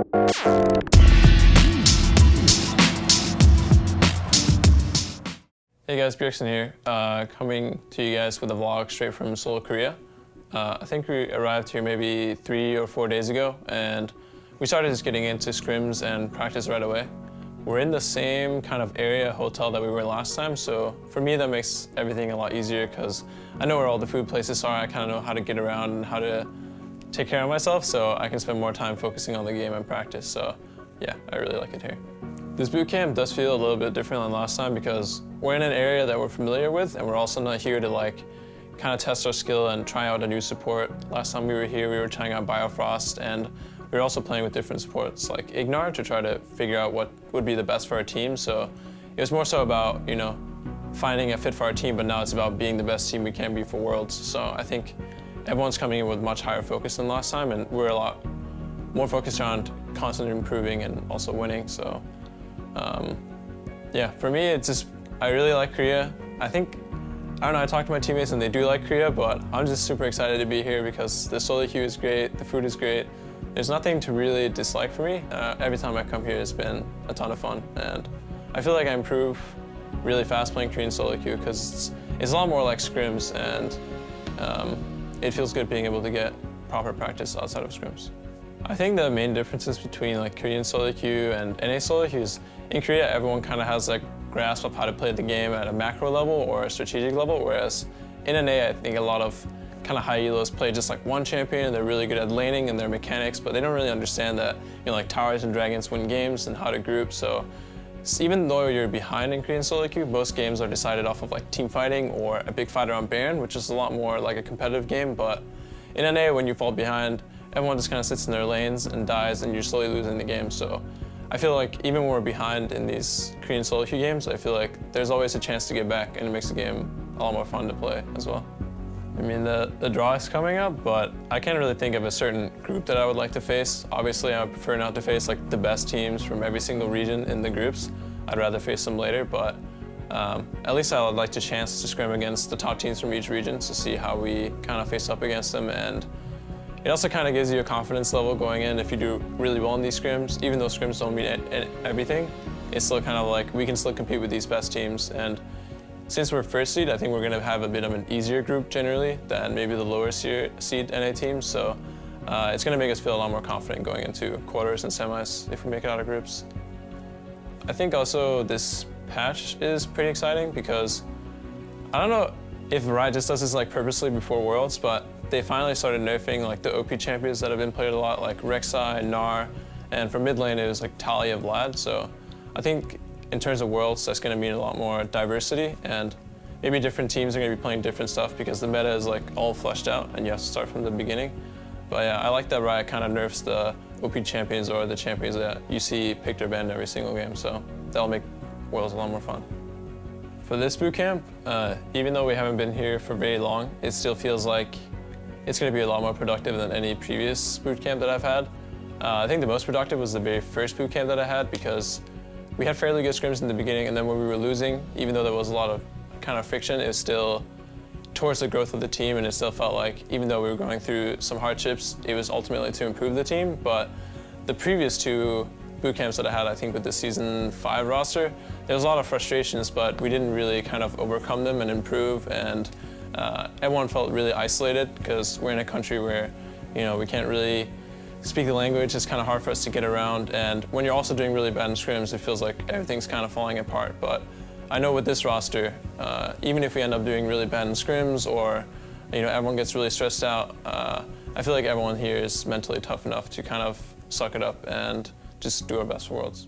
Hey guys, Bjergsen here, coming to you guys with a vlog straight from Seoul, Korea. I think we arrived here maybe 3 or 4 days ago, and we started just getting into scrims and practice right away. We're in the same kind of area hotel that we were last time, so for me that makes everything a lot easier because I know where all the food places are. I kind of know how to get around and how to take care of myself, so I can spend more time focusing on the game and practice. So yeah, I really like it here. This boot camp does feel a little bit different than last time because we're in an area that we're familiar with, and we're also not here to kind of test our skill and try out a new support. Last time we were here, we were trying out Biofrost, and we were also playing with different supports like Ignar to try to figure out what would be the best for our team. So it was more so about, finding a fit for our team, but now it's about being the best team we can be for Worlds. So I think everyone's coming in with much higher focus than last time, and we're a lot more focused on constantly improving and also winning. So yeah, for me, it's just, I really like Korea. I don't know, I talked to my teammates and they do like Korea, but I'm just super excited to be here because the solo queue is great, the food is great. There's nothing to really dislike for me. Every time I come here, it's been a ton of fun, and I feel like I improve really fast playing Korean solo queue because it's a lot more like scrims, and it feels good being able to get proper practice outside of scrims. I think the main differences between Korean solo queue and NA solo queue is in Korea, everyone kind of has a grasp of how to play the game at a macro level or a strategic level, whereas in NA, I think a lot of kind of high elos play just one champion, and they're really good at laning and their mechanics, but they don't really understand that towers and dragons win games and how to group. So even though you're behind in Korean solo queue, most games are decided off of team fighting or a big fight around Baron, which is a lot more like a competitive game. But in NA, when you fall behind, everyone just kind of sits in their lanes and dies, and you're slowly losing the game. So I feel like even when we're behind in these Korean solo queue games, I feel like there's always a chance to get back, and it makes the game a lot more fun to play as well. I mean, the draw is coming up, but I can't really think of a certain group that I would like to face. Obviously, I would prefer not to face the best teams from every single region in the groups. I'd rather face them later, but at least I would like to chance to scrim against the top teams from each region to see how we kind of face up against them. And it also kind of gives you a confidence level going in if you do really well in these scrims. Even though scrims don't mean everything, it's still kind of we can still compete with these best teams. And since we're first seed, I think we're going to have a bit of an easier group generally than maybe the lower seed NA teams. So it's going to make us feel a lot more confident going into quarters and semis if we make it out of groups. I think also this patch is pretty exciting because I don't know if Riot just does this purposely before Worlds, but they finally started nerfing the OP champions that have been played a lot, like Rek'Sai, Gnar, and for mid lane it was Talia, Vlad. So I think in terms of Worlds, that's going to mean a lot more diversity, and maybe different teams are going to be playing different stuff because the meta is all fleshed out and you have to start from the beginning. But yeah, I like that Riot kind of nerfs the OP champions or the champions that you see picked or banned every single game, so that'll make Worlds a lot more fun. For this bootcamp, even though we haven't been here for very long, it still feels like it's going to be a lot more productive than any previous bootcamp that I've had. I think the most productive was the very first bootcamp that I had because we had fairly good scrims in the beginning, and then when we were losing, even though there was a lot of kind of friction, it was still towards the growth of the team, and it still felt like even though we were going through some hardships, it was ultimately to improve the team. But the previous two boot camps that I had, I think with the Season 5 roster, there was a lot of frustrations, but we didn't really kind of overcome them and improve, and everyone felt really isolated because we're in a country where, we can't really speak the language. It's kind of hard for us to get around, and when you're also doing really bad in scrims, it feels like everything's kind of falling apart. But I know with this roster, even if we end up doing really bad in scrims or everyone gets really stressed out, I feel like everyone here is mentally tough enough to kind of suck it up and just do our best for Worlds.